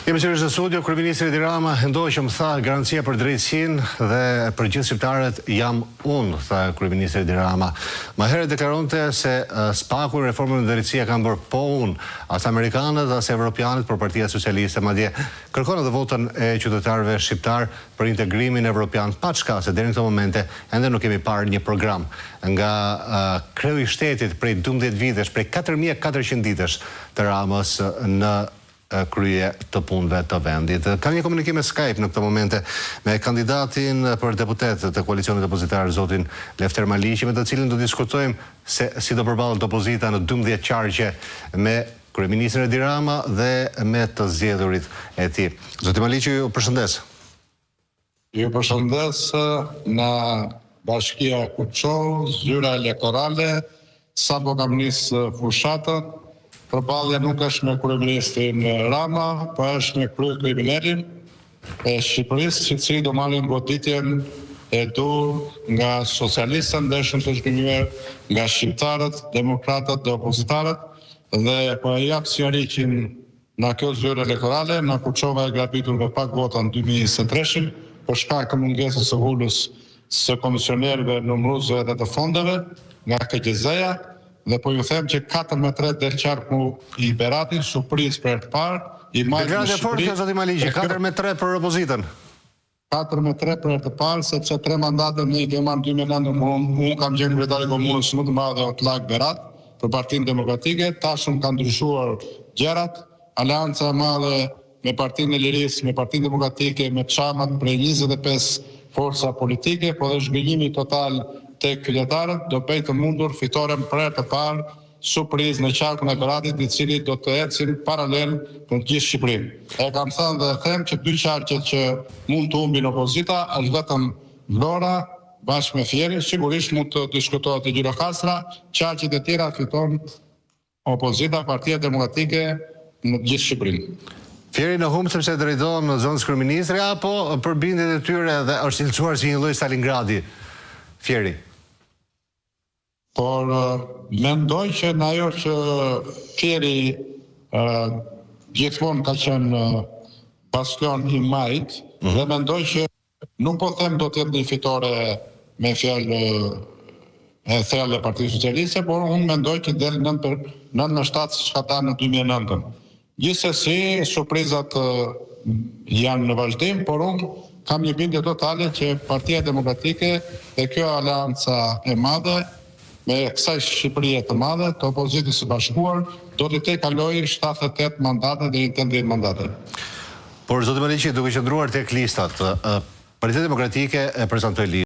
Kemi sërish në studio, Kryeministri Edi Rama ndoj që më tha garancia për drejtësinë dhe për gjithë shqiptarët jam unë, tha Kryeministri Edi Rama. Më herët deklaronte se spaku reformën në drejtësia kanë bërë po unë, as amerikanët, as evropianët për Partia Socialiste, madje kërkon edhe votën e qytetarëve shqiptar për integrimin evropian, pa çka se deri në këtë momente ende nuk kemi parë një program nga kreu i shtetit prej 12 vitesh, prej 4400 ditësh të Ramës në krye të punëve të vendit. Kam një komunikim me Skype në këtë momente me kandidatin për deputet të koalicionit opozitar, zotin Lefter Maliqi, me të cilin do diskutojmë se si do përballet opozita në 12 qarqe me Kryeministrin Edi Rama dhe me të zgjedhurit e tij. Zoti Maliqi, ju përshëndes. Ju përshëndes në Bashkia Kuçov, zyra elektorale, sapo kam nisë fushatën. Përballja nuk është me kryeministrin Rama, por është me kryeministrin e Shqipërisë, i cili do marrin goditjen e dur nga socialistët, ndeshën të zhgënjur nga shqiptarët, demokratët dhe opozitarët, dhe po e jap sqarimin në kjo zyrë elektorale, në Kuçova e grabitur me pak vota në 2023 për shkak të mungesës së ulës së komisionerëve numëruesve dhe të fondeve nga KQZ-ja. Dhe po ju them që 4-3 del qarku i Beratit, surprizë për të parë, i majtë në Shqipëri. Zoti Maliqi, 4-3 për opozitën. 4-3 për të parë, sepse 3 mandate ne i kemi marrë 2009, unë kam qenë kryetari i komunës më të madhe Otlak Berat për Partinë Demokratike, tashëm kanë ndryshuar gjërat, aleanca e madhe me Partinë e Lirisë, me Partinë Demokratike, me çamat prej 25 forca politike, po dhe zhgënjimi total tek qytetarët do bëj të mundur fitoren për herë të parë surprizë në qarkun e Beratit, i cili do të ecin paralel në gjithë Shqipërinë. E kam thënë dhe them që 2 qarqet që mund të humbin opozita është vetëm Vlora bashkë me Fieri, sigurisht mund të diskutohet e Gjirokastra, qarqet e tjera fiton opozita, Partia Demokratike në gjithë Shqipërinë. Fieri në humb sepse drejtohen në zonës kryeministri apo për bindjet e tyre dhe është ilçuar si një lloj Stalingradi? Fieri. Por mendoj që në ajo që Fieri gjithmonë ka qenë bastion i majt, dhe mendoj që nuk po them do të jetë një fitore me fjalë e thellë e Partisë Socialiste, por unë mendoj që del 9-7 siç ka dalë në 2009. Gjithsesi, surprizat janë në vazhdim, por unë kam një bindje totale që Partia Demokratike dhe kjo aleanca e madhe me kësaj Shqipërie të madhe, të opozitës së bashkuar, do të kalojë 78 mandate dhe 80 mandate. Por zoti Maliqi, duke qëndruar tek listat, Partia Demokratike e prezantoi